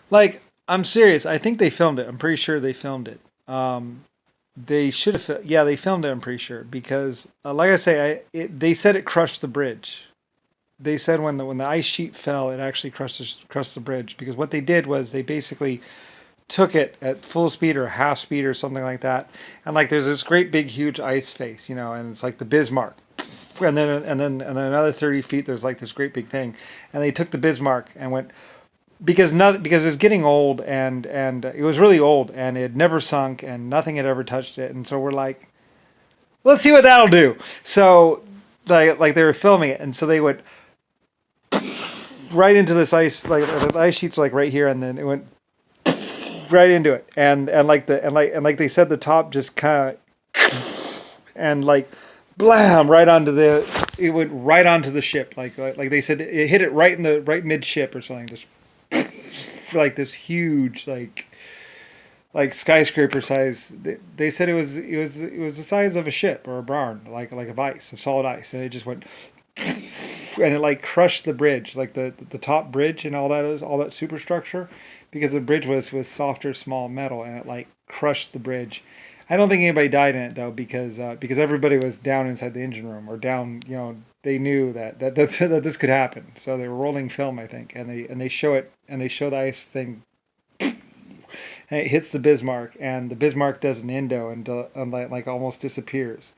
Like, I'm serious. I think they filmed it. I'm pretty sure they filmed it. They should have. Yeah, they filmed it. I'm pretty sure because, like I say, they said it crushed the bridge. They said when the ice sheet fell, it actually crushed the bridge because what they did was they basically took it at full speed or half speed or something like that, and like there's this great big huge ice face, and it's like the Bismarck, and then another 30 feet there's like this great big thing, and they took the Bismarck and went because it was getting old and it was really old and it had never sunk and nothing had ever touched it, and so we're like, let's see what that'll do. So like they were filming it, and so they went right into this ice, like the ice sheets like right here, and then it went right into it, and like they said, the top just kind of and like blam right onto the it went right onto the ship, like they said it hit it right in the right midship or something, just like this huge like skyscraper size. They said it was the size of a ship or a barn, like of ice, of solid ice, and it just went and it like crushed the bridge, like the top bridge and all that superstructure, because the bridge was softer, small metal, and it like crushed the bridge. I don't think anybody died in it though, because everybody was down inside the engine room or down. They knew that this could happen, so they were rolling film, I think, and they show it and they show the ice thing and it hits the Bismarck, and the Bismarck does an endo and like almost disappears,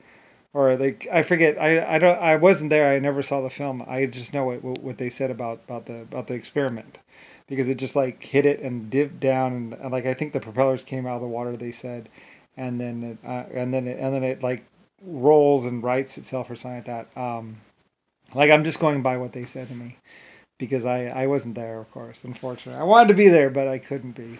or like I forget. I don't. I wasn't there. I never saw the film. I just know what they said about the experiment, because it just like hit it and dipped down, and like I think the propellers came out of the water. They said, and then it like rolls and rights itself or something like that. Like I'm just going by what they said to me, because I wasn't there, of course. Unfortunately, I wanted to be there, but I couldn't be.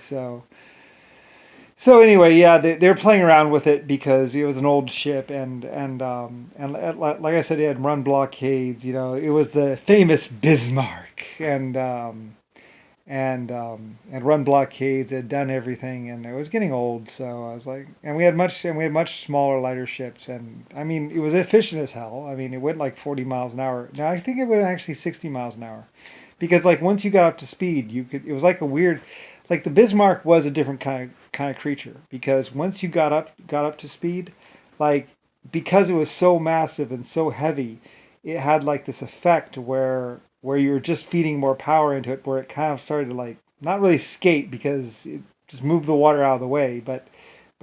So anyway, yeah, they're playing around with it because it was an old ship, and like I said, it had run blockades. It was the famous Bismarck, and run blockades. It had done everything, and it was getting old. So I was like, and we had much smaller, lighter ships, and I mean, it was efficient as hell. I mean, it went like 40 miles an hour. Now I think it went actually 60 miles an hour, because like once you got up to speed, you could. It was like a weird, like the Bismarck was a different kind of creature, because once you got up to speed, like because it was so massive and so heavy, it had like this effect where you were just feeding more power into it, where it kind of started to like not really skate, because it just moved the water out of the way, but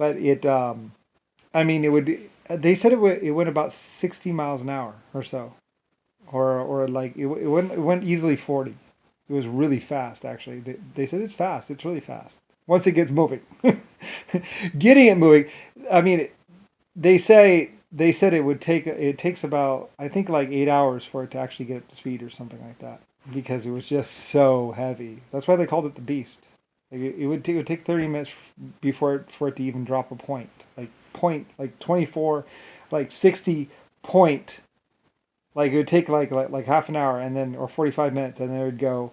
it I mean it would. They said it went about 60 miles an hour or so, or like it went easily 40. It was really fast, actually. They said it's fast. It's really fast once it gets moving. Getting it moving. I mean, they said it takes about, I think, like 8 hours for it to actually get up to speed or something like that, because it was just so heavy. That's why they called it the Beast. Like it would take 30 minutes for it to even drop a point, like 24, like 60 point. Like it would take like half an hour, and then or 45 minutes, and then it would go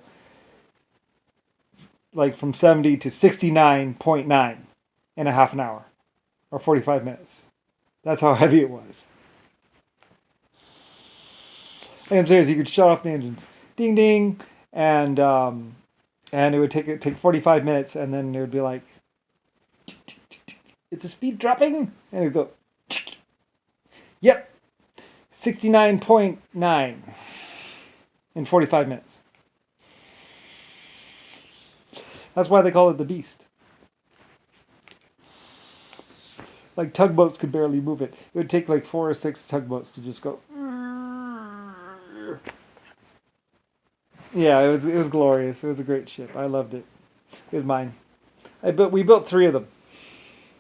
like from 70 to 69.9 in a half an hour or 45 minutes. That's how heavy it was. And I'm serious, you could shut off the engines, ding ding, and and it would take 45 minutes, and then it would be like, is the speed dropping? And it would go, yep, 69.9 in 45 minutes. That's why they call it the Beast. Like tugboats could barely move it. It would take like 4 or 6 tugboats to just go. Yeah, it was glorious. It was a great ship. I loved it. It was mine. We built three of them,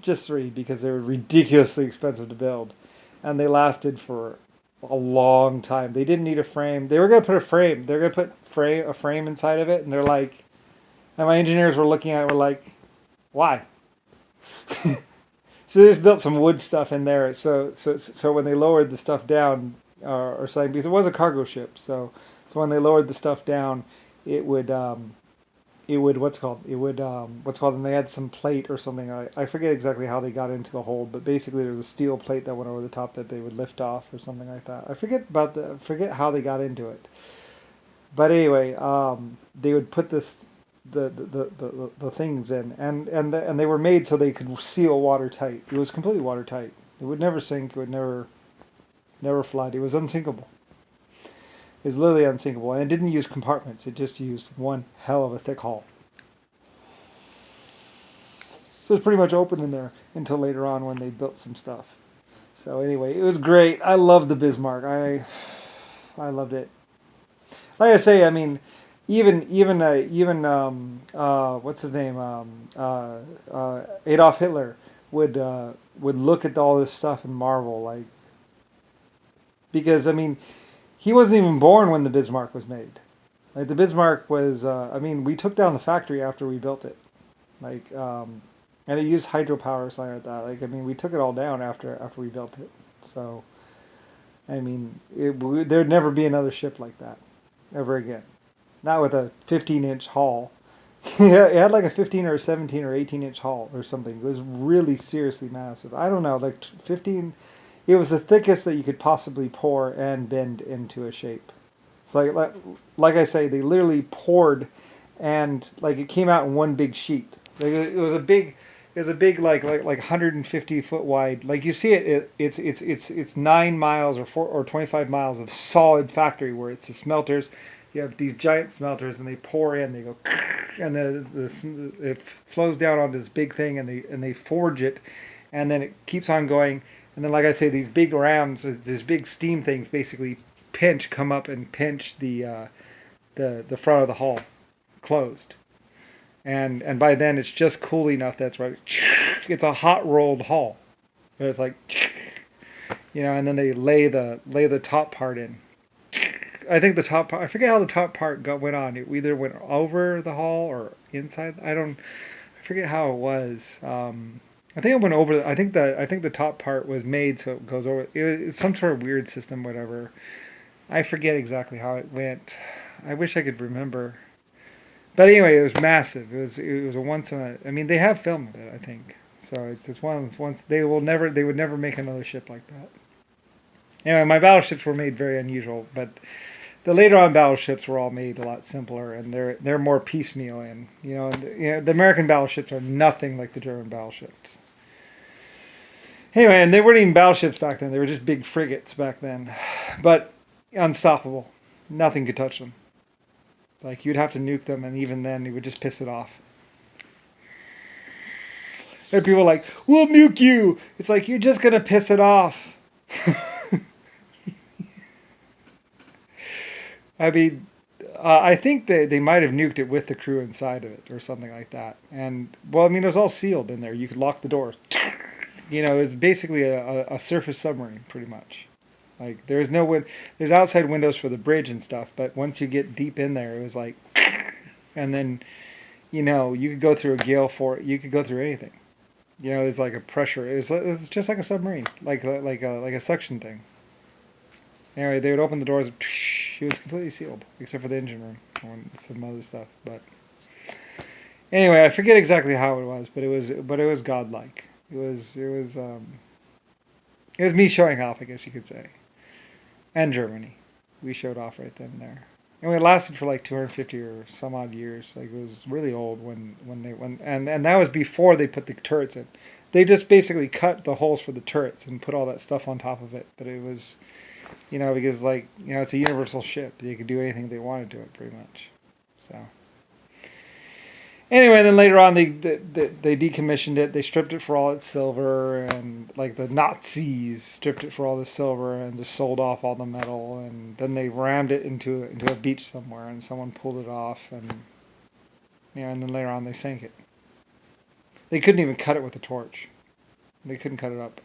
just three, because they were ridiculously expensive to build, and they lasted for a long time. They didn't need a frame. They were gonna put a frame. They're gonna put a frame inside of it, and they're like, and my engineers were looking at it. Were like, why? So they just built some wood stuff in there. So when they lowered the stuff down, or something, because it was a cargo ship. So when they lowered the stuff down, it would what's called, and they had some plate or something. I forget exactly how they got into the hold, but basically there was a steel plate that went over the top that they would lift off or something like that. I forget how they got into it. But anyway, they would put this the things in, and they were made so they could seal watertight. It was completely watertight. It would never sink. It would never flood. It was unsinkable. It was literally unsinkable, and it didn't use compartments. It just used one hell of a thick hull. So it was pretty much open in there until later on when they built some stuff. So anyway, it was great. I loved the Bismarck. I loved it. Like I say, I mean, even what's his name, Adolf Hitler would look at all this stuff and marvel, like, because I mean, he wasn't even born when the Bismarck was made. Like the Bismarck was, I mean, we took down the factory after we built it, like, and it used hydropower or something like that. Like, I mean, we took it all down after we built it. So, I mean, there'd never be another ship like that ever again. Not with a 15-inch hull. It had like a 15 or a 17 or 18-inch hull or something. It was really seriously massive. I don't know, like 15. It was the thickest that you could possibly pour and bend into a shape. It's like I say, they literally poured, and like it came out in one big sheet. Like it was a big. It was a big like 150 foot wide. Like you see it's 9 miles or 25 miles of solid factory where it's the smelters. You have these giant smelters, and they pour in. They go, and it flows down onto this big thing, and they forge it, and then it keeps on going. And then, like I say, these big rams, these big steam things, basically come up and pinch the front of the hull closed. And by then it's just cool enough that's right. It's a hot rolled hull. It's like, and then they lay the top part in. I think the top part, I forget how the top part went on. It either went over the hull or inside. I forget how it was. I think it went over. I think the top part was made so it goes over. It's some sort of weird system, whatever. I forget exactly how it went. I wish I could remember. But anyway, it was massive. It was a once in a. I mean, they have filmed it, I think. So it's once they would never make another ship like that. Anyway, my battleships were made very unusual, but the later on battleships were all made a lot simpler, and they're more piecemeal. And the American battleships are nothing like the German battleships. Anyway, and they weren't even battleships back then. They were just big frigates back then, but unstoppable. Nothing could touch them. Like, you'd have to nuke them, and even then, it would just piss it off. And people are like, we'll nuke you! It's like, you're just gonna piss it off. I mean, I think they might have nuked it with the crew inside of it, or something like that. And, well, I mean, it was all sealed in there. You could lock the doors. It's basically a surface submarine, pretty much. Like, there's outside windows for the bridge and stuff, but once you get deep in there, it was like, and then, you could go through a gale for it. You could go through anything. It's like a pressure. It's just like a submarine, like a suction thing. Anyway, they would open the doors. It was completely sealed, except for the engine room and some other stuff. But anyway, I forget exactly how it was, but it was godlike. It was me showing off, I guess you could say. And Germany. We showed off right then and there. And it lasted for like 250 or some odd years. Like, it was really old and that was before they put the turrets in. They just basically cut the holes for the turrets and put all that stuff on top of it. But it was, because it's a universal ship. They could do anything they wanted to it, pretty much. So. Anyway, then later on they decommissioned it. They stripped it for all its silver, and like the Nazis stripped it for all the silver and just sold off all the metal. And then they rammed it into a beach somewhere, and someone pulled it off, and and then later on they sank it. They couldn't even cut it with a torch. They couldn't cut it up.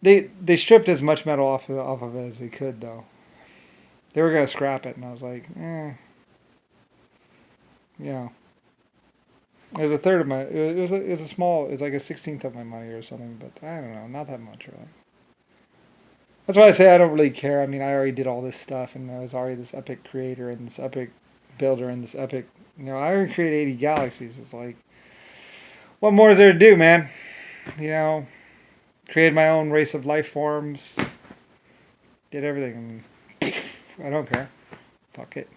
They stripped as much metal off of it as they could, though. They were gonna scrap it, and I was like, it was a third of my. It was a small. It's like a 16th of my money or something. But I don't know, not that much really. That's why I say I don't really care. I mean, I already did all this stuff, and I was already this epic creator and this epic builder and this epic. I already created 80 galaxies. It's like, what more is there to do, man? Created my own race of life forms. Did everything. I don't care. Fuck it.